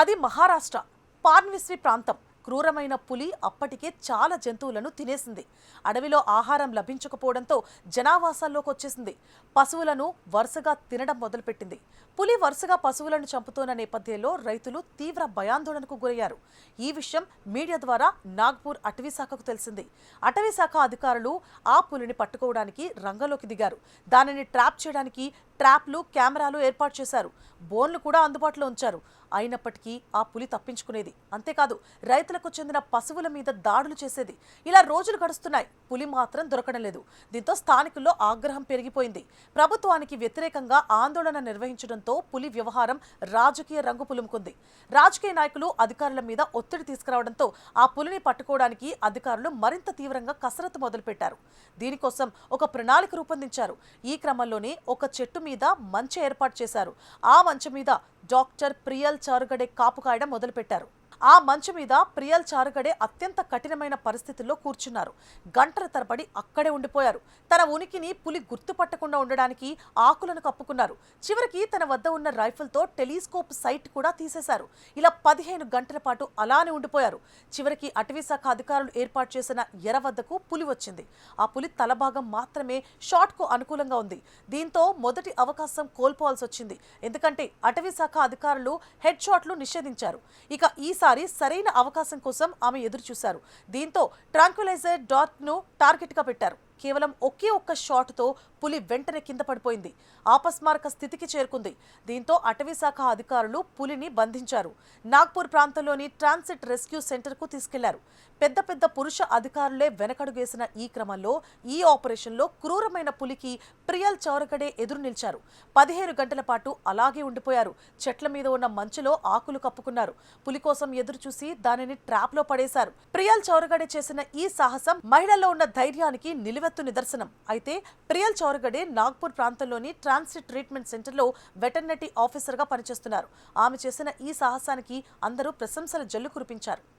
అది మహారాష్ట్ర పార్న్విస్వి ప్రాంతం. క్రూరమైన పులి అప్పటికే చాలా జంతువులను తినేసింది. అడవిలో ఆహారం లభించకపోవడంతో జనావాసాల్లోకి వచ్చేసింది. పశువులను వరుసగా తినడం మొదలుపెట్టింది. పులి వరుసగా పశువులను చంపుతోన్న నేపథ్యంలో రైతులు తీవ్ర భయాందోళనకు గురయ్యారు. ఈ విషయం మీడియా ద్వారా నాగ్పూర్ అటవీశాఖకు తెలిసింది. అటవీశాఖ అధికారులు ఆ పులిని పట్టుకోవడానికి రంగంలోకి దిగారు. దానిని ట్రాప్ చేయడానికి ట్రాప్లు, కెమెరాలు ఏర్పాటు చేశారు. బోన్లు కూడా అందుబాటులో ఉంచారు. అయినప్పటికీ ఆ పులి తప్పించుకునేది. అంతేకాదు, రైతులకు చెందిన పశువుల మీద దాడులు చేసేది. ఇలా రోజులు గడుస్తున్నాయి. పులి మాత్రం దొరకడం లేదు. దీంతో స్థానికుల్లో ఆగ్రహం పెరిగిపోయింది. ప్రభుత్వానికి వ్యతిరేకంగా ఆందోళన నిర్వహించడంతో పులి వ్యవహారం రాజకీయ రంగు పులుముకుంది. రాజకీయ నాయకులు అధికారుల మీద ఒత్తిడి తీసుకురావడంతో ఆ పులిని పట్టుకోవడానికి అధికారులు మరింత తీవ్రంగా కసరత్తు మొదలుపెట్టారు. దీనికోసం ఒక ప్రణాళిక రూపొందించారు. ఈ క్రమంలోనే ఒక చెట్టు మీద మంచె ఏర్పాటు చేశారు. ఆ మంచె మీద డాక్టర్ ప్రియల్ చారుగడే కాపు కాయడం మొదలుపెట్టారు. ఆ మంచు మీద ప్రియల్ చారుగడే అత్యంత కఠినమైన పరిస్థితుల్లో కూర్చున్నారు. గంటల తరబడి అక్కడే ఉండిపోయారు. తన ఉనికిని పులి గుర్తుపట్టకుండా ఉండడానికి ఆకులను కప్పుకున్నారు. చివరికి తన వద్ద ఉన్న రైఫిల్తో టెలిస్కోప్ సైట్ కూడా తీసేశారు. ఇలా 15 గంటల పాటు అలానే ఉండిపోయారు. చివరికి అటవీశాఖ అధికారులు ఏర్పాటు చేసిన ఎర వద్దకు పులి వచ్చింది. ఆ పులి తలభాగం మాత్రమే షాట్కు అనుకూలంగా ఉంది. దీంతో మొదటి అవకాశం కోల్పోవాల్సి వచ్చింది. ఎందుకంటే అటవీశాఖ అధికారులు హెడ్ షాట్లు నిషేధించారు. ఇక ఈసారి సరైన అవకాశం కోసం ఆమె ఎదురు చూశారు. దీంతో ట్రాంక్విలైజర్ డాట్ను టార్గెట్గా పెట్టారు. కేవలం ఒకే ఒక్క షాట్తో పులి వెంటనే కింద పడిపోయింది. ఆపస్మారక స్థితికి చేరుకుంది. దీంతో అటవీశాఖ అధికారులు పులిని బంధించారు. నాగ్పూర్ ప్రాంతంలోని ట్రాన్సిట్ రెస్క్యూ సెంటర్కు తీసుకెళ్లారు. పెద్ద పెద్ద పురుష అధికారులే వెనకడుగేసిన ఈ క్రమంలో ఈ ఆపరేషన్లో క్రూరమైన పులికి ప్రియల్ చౌరగడే ఎదురు నిలిచారు. 15 గంటల పాటు అలాగే ఉండిపోయారు. చెట్ల మీద ఉన్న మంచులో ఆకులు కప్పుకున్నారు. పులి కోసం ఎదురు చూసి దానిని ట్రాప్లో పడేశారు. ప్రియల్ చౌరగడే చేసిన ఈ సాహసం మహిళల్లో ఉన్న ధైర్యానికి నిలువెత్తు నిదర్శనం. అయితే ప్రియల్ చౌరగడే నాగ్పూర్ ప్రాంతంలోని ట్రాన్సిట్ ట్రీట్మెంట్ సెంటర్లో వెటర్నరీ ఆఫీసర్గా పనిచేస్తున్నారు. ఆమె చేసిన ఈ సాహసానికి అందరూ ప్రశంసల జల్లు కురిపించారు.